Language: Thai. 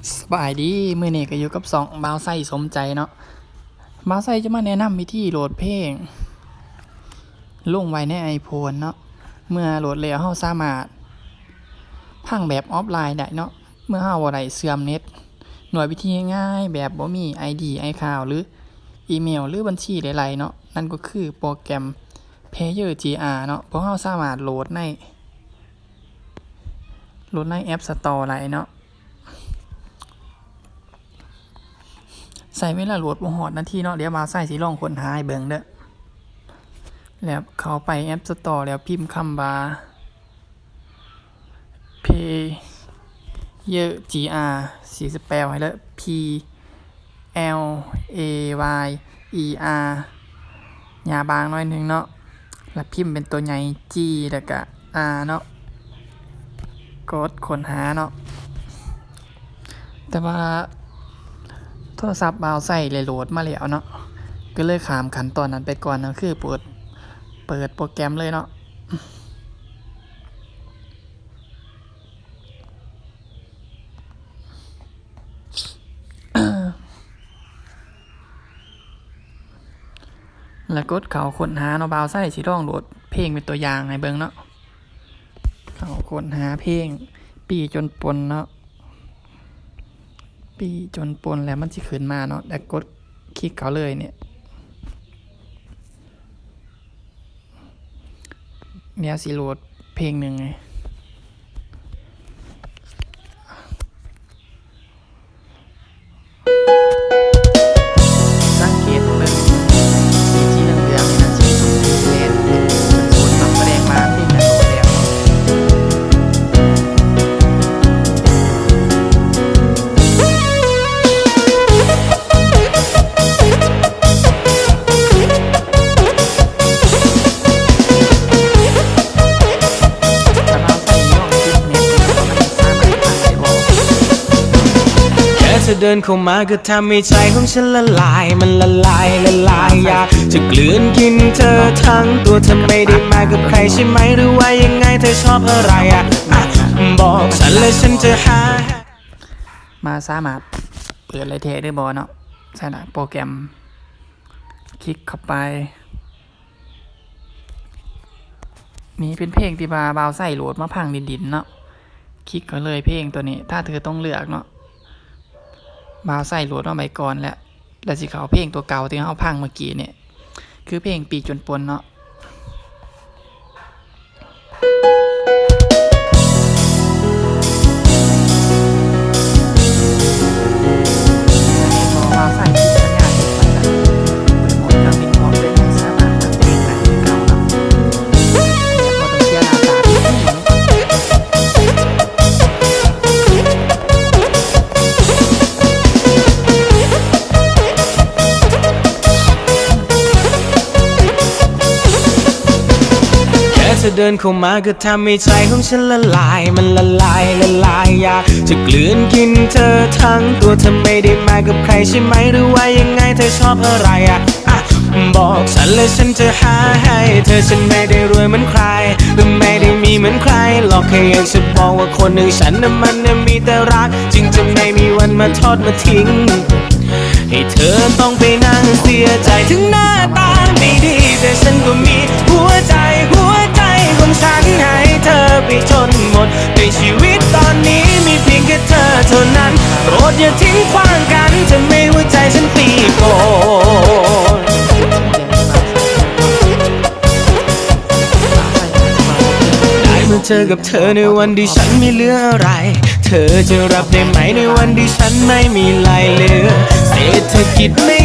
สบายดีมื้อนี้ก็อยู่กับสองบ่าวไส้สมใจเนาะบ่าวไส้จะมาแนะนำวิธีโหลดเพลงลงไว้ใน iPhone เนาะเมื่อโหลดแล้วเราสามารถพังแบบออฟไลน์ได้เนาะเมื่อเราบ่ได้เสื่อมเน็ตหน่วยวิธีง่ายๆแบบบ่มี ID iCloud หรืออีเมลหรือบัญชีใดๆเนาะนั่นก็คือโปรแกรม Player GR เนาะเพราะเราสามารถโหลดในApp Store ได้เนาะใส่เวลาโหลดบ่ฮอดนาทีเนาะเดี๋ยวมาใส่สิลองค้นหาให้เบิ่งเด้อแล้วเข้าไป App Store แล้วพิมพ์คำว่า Player GR สิสแปลให้เด้อ P L A Y E R หญ้าบางหน่อยนึงเนาะแล้วพิมพ์เป็นตัวใหญ่ G แล้วก็ R เนาะกดค้นหาเนาะแต่ว่าโทรศัพท์บ่าวใส่เลยโหลดมาแล้วเนาะก็เลยข้ามขั้นตอนนั้นไปก่อนนะคือเปิดโปรแกรมเลยเนาะแล้วกดเข้าค้นหาเนาะบ่าวใส่สิลองโหลดเพลงเป็นตัวอย่างให้เบิ่งเนาะเข้าค้นหาเพลงปีจนปนเนาะปีจนปนแล้วมันสิขึ้นมาเนาะแล้วกดคลิกเข้าเลยเนี่ยเดี๋ยวสิโหลดเพลงหนึ่งไงสังเกตเบิ่งสีเหลืองๆนี่นะสีชมพูแดงเป็นโซนเนาะแสดงมาเพลงนั้นโหลดแล้วเนาะเธอเดินเข้ามาก็ทำให้ใจของฉันละลายมันละลายอยากจะกลืนกินเธอทั้งตัวเธอไม่ได้มากับใครใช่ไหมหรือว่ายังไงเธอชอบอะไรบอกฉันเลยฉันจะหามาสามารถเปิดเลยเทได้บ่เนาะใช่นะโปรแกรมคลิกเข้าไปนี่เป็นเพลงที่บ่าวใส่โหลดมาพังดินเนาะคลิกก็เลยเพลงตัวนี้ถ้าเธอต้องเลือกเนาะบ่าวใส่โหลดมาไปก่อนแล้วสิเขาเพลงตัวเก่าที่เขาพังเมื่อกี้เนี่ยคือเพลงปีจนปนเนาะบ่าวใส่ที่สัญญาณไปแล้วเปิดโหมดการบินพร้อมเป็นสามารถทำเพลงได้คือเก่าเนาะเนี่ยบ่ต้องเสียหน้าตาที่นี่เธอเดินเข้ามาก็ทำให้ใจของฉันละลายมันละลายอยากจะกลืนกินเธอทั้งตัวเธอไม่ได้มากับใครใช่ไหมหรือว่ายังไงเธอชอบอะไรบอกฉันเลยฉันจะหาให้เธอฉันไม่ได้รวยเหมือนใครหรือไม่ได้มีเหมือนใครหรอกแค่อยากจะบอกว่าคนหนึ่งฉันน่ะมันมีแต่รักจึงจะไม่มีวันมาทอดมาทิ้งให้เธอต้องไปนั่งเสียใจถึงหน้าตาไม่ดีแต่ฉันก็มีหัวใจของฉันให้เธอไปจนหมดในชีวิตตอนนี้มีเพียงแค่เธอเท่านั้นโปรดอย่าทิ้งขว้างกันจะไม่หัวใจฉันตีโกนได้มาเจอกับเธอในวันที่ฉันไม่เหลืออะไรเธอจะรับได้ไหมในวันที่ฉันไม่มีไหลเหลือเศรษฐกิจไม่